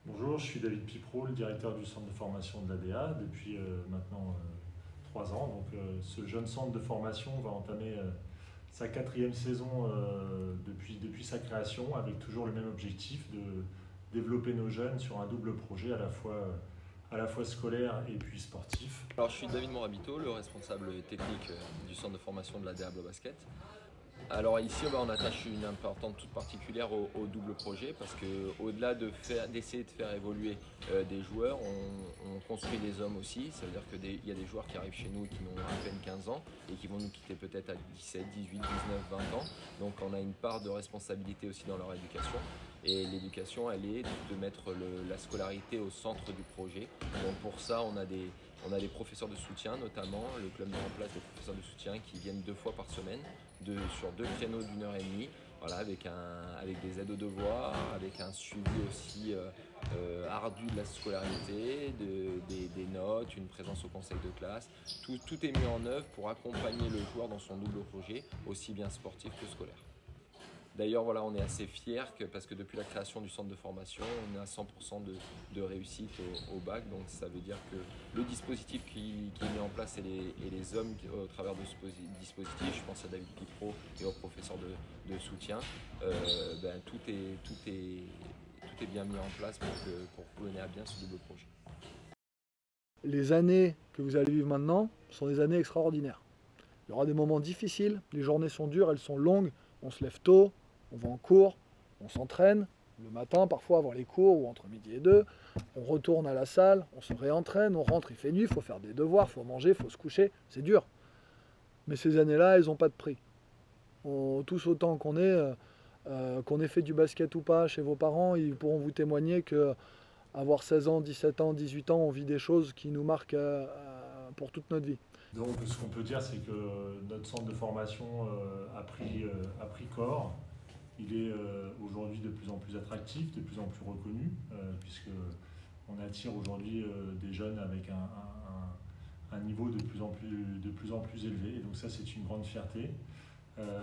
Bonjour, je suis David Pipreau, le directeur du centre de formation de l'ADA depuis maintenant 3 ans. Ce jeune centre de formation va entamer sa quatrième saison depuis sa création, avec toujours le même objectif de développer nos jeunes sur un double projet à la fois scolaire et puis sportif. Alors, je suis David Morabito, le responsable technique du centre de formation de la Diable Basket. Alors ici, on attache une importance toute particulière au double projet parce qu'au-delà d'essayer de faire évoluer des joueurs, on construit des hommes aussi. Ça veut dire qu'il y a des joueurs qui arrivent chez nous qui n'ont à peine 15 ans et qui vont nous quitter peut-être à 17, 18, 19, 20 ans. Donc on a une part de responsabilité aussi dans leur éducation. Et l'éducation, elle est de mettre la scolarité au centre du projet. Donc pour ça, on a des professeurs de soutien, notamment le club met en place des professeurs de soutien qui viennent 2 fois par semaine, sur 2 créneaux d'1 heure et demie, voilà, avec des aides aux devoirs, avec un suivi aussi ardu de la scolarité, des notes, une présence au conseil de classe. Tout est mis en œuvre pour accompagner le joueur dans son double projet, aussi bien sportif que scolaire. D'ailleurs, voilà, on est assez fiers parce que depuis la création du centre de formation, on est à 100% de réussite au bac. Donc ça veut dire que le dispositif qui est mis en place et les hommes au travers de ce dispositif, je pense à David Pipreau et aux professeurs de soutien, tout est bien mis en place pour mener à bien ce double projet. Les années que vous allez vivre maintenant sont des années extraordinaires. Il y aura des moments difficiles, les journées sont dures, elles sont longues, on se lève tôt, on va en cours, on s'entraîne, le matin parfois avant les cours ou entre midi et deux, on retourne à la salle, on se réentraîne, on rentre, il fait nuit, il faut faire des devoirs, il faut manger, il faut se coucher, c'est dur. Mais ces années-là, elles n'ont pas de prix. Tous autant qu'on ait fait du basket ou pas chez vos parents, ils pourront vous témoigner que avoir 16 ans, 17 ans, 18 ans, on vit des choses qui nous marquent pour toute notre vie. Donc ce qu'on peut dire, c'est que notre centre de formation a pris corps. Il est aujourd'hui de plus en plus attractif, de plus en plus reconnu, puisqu'on attire aujourd'hui des jeunes avec un niveau de plus en plus élevé. Et donc ça, c'est une grande fierté,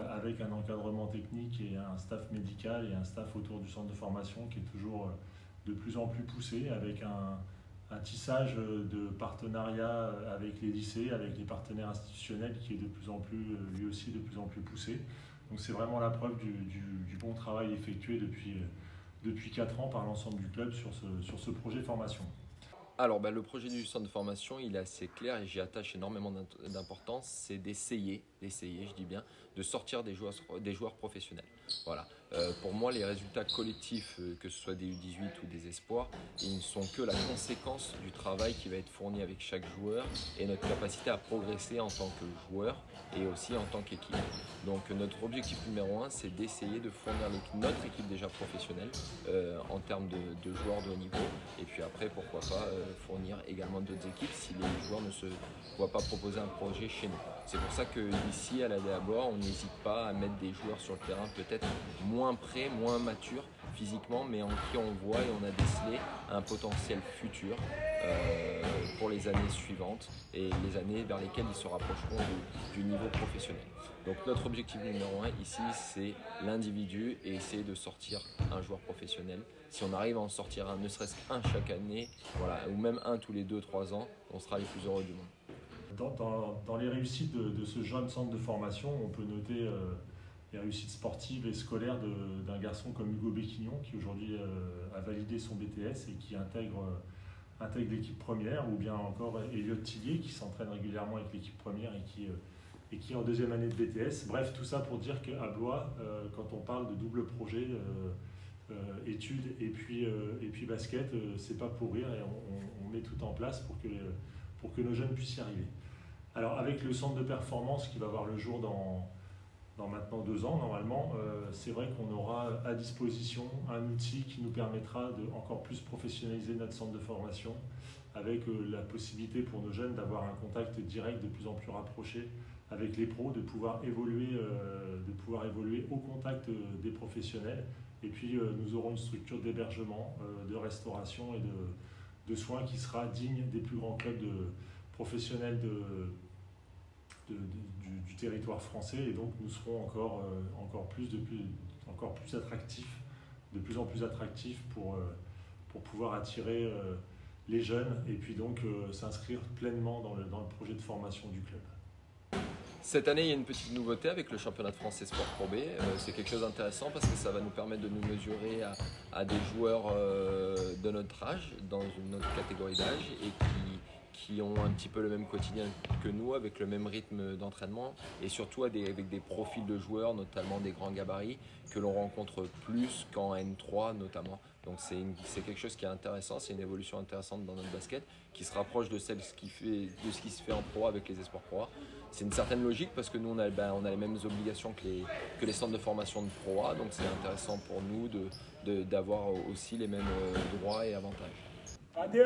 avec un encadrement technique et un staff médical et un staff autour du centre de formation qui est toujours de plus en plus poussé, avec un tissage de partenariat avec les lycées, avec les partenaires institutionnels qui est de plus en plus, lui aussi, de plus en plus poussé. Donc c'est vraiment la preuve du bon travail effectué depuis 4 ans par l'ensemble du club sur ce projet formation. Alors, le projet du centre de formation, il est assez clair et j'y attache énormément d'importance. C'est d'essayer, je dis bien, de sortir des joueurs professionnels. Voilà. Pour moi, les résultats collectifs, que ce soit des U18 ou des espoirs, ils ne sont que la conséquence du travail qui va être fourni avec chaque joueur et notre capacité à progresser en tant que joueur et aussi en tant qu'équipe. Donc notre objectif numéro 1, c'est d'essayer de fournir notre équipe déjà professionnelle en termes de joueurs de haut niveau. Et puis après, pourquoi pas fournir également d'autres équipes si les joueurs ne se voient pas proposer un projet chez nous. C'est pour ça qu'ici, à la DABOR, on n'hésite pas à mettre des joueurs sur le terrain peut-être moins prêts, moins matures physiquement, mais en qui on voit et on a décelé un potentiel futur pour les années suivantes et les années vers lesquelles ils se rapprocheront du niveau professionnel. Donc notre objectif numéro 1 ici, c'est l'individu et essayer de sortir un joueur professionnel. Si on arrive à en sortir un, ne serait-ce qu'un chaque année, voilà, ou même un tous les 2-3 ans, on sera les plus heureux du monde. Dans les réussites de ce jeune centre de formation, on peut noter les réussites sportives et scolaires d'un garçon comme Hugo Béquignon, qui aujourd'hui a validé son BTS et qui intègre l'équipe première, ou bien encore Elliot Tillier, qui s'entraîne régulièrement avec l'équipe première et qui est en deuxième année de BTS. Bref, tout ça pour dire qu'à Blois, quand on parle de double projet, études et puis basket, c'est pas pour rire et on met tout en place pour que nos jeunes puissent y arriver. Alors avec le centre de performance qui va voir le jour dans maintenant 2 ans normalement, c'est vrai qu'on aura à disposition un outil qui nous permettra de encore plus professionnaliser notre centre de formation, avec la possibilité pour nos jeunes d'avoir un contact direct de plus en plus rapproché avec les pros, de pouvoir évoluer au contact des professionnels. Et puis nous aurons une structure d'hébergement, de restauration et de soins qui sera digne des plus grands clubs professionnels du territoire français, et donc nous serons encore plus attractifs, de plus en plus attractifs pour pouvoir attirer les jeunes et puis donc s'inscrire pleinement dans le projet de formation du club. Cette année, il y a une petite nouveauté avec le championnat de France Sport Pro B. C'est quelque chose d'intéressant parce que ça va nous permettre de nous mesurer à des joueurs de notre âge, dans une autre catégorie d'âge, et qui ont un petit peu le même quotidien que nous, avec le même rythme d'entraînement, et surtout avec des profils de joueurs, notamment des grands gabarits, que l'on rencontre plus qu'en N3 notamment. Donc c'est quelque chose qui est intéressant, c'est une évolution intéressante dans notre basket, qui se rapproche de ce qui se fait en Pro A avec les eSports Pro A. C'est une certaine logique parce que nous on a les mêmes obligations que les centres de formation de Pro A, donc c'est intéressant pour nous d'avoir aussi les mêmes droits et avantages. Adieu.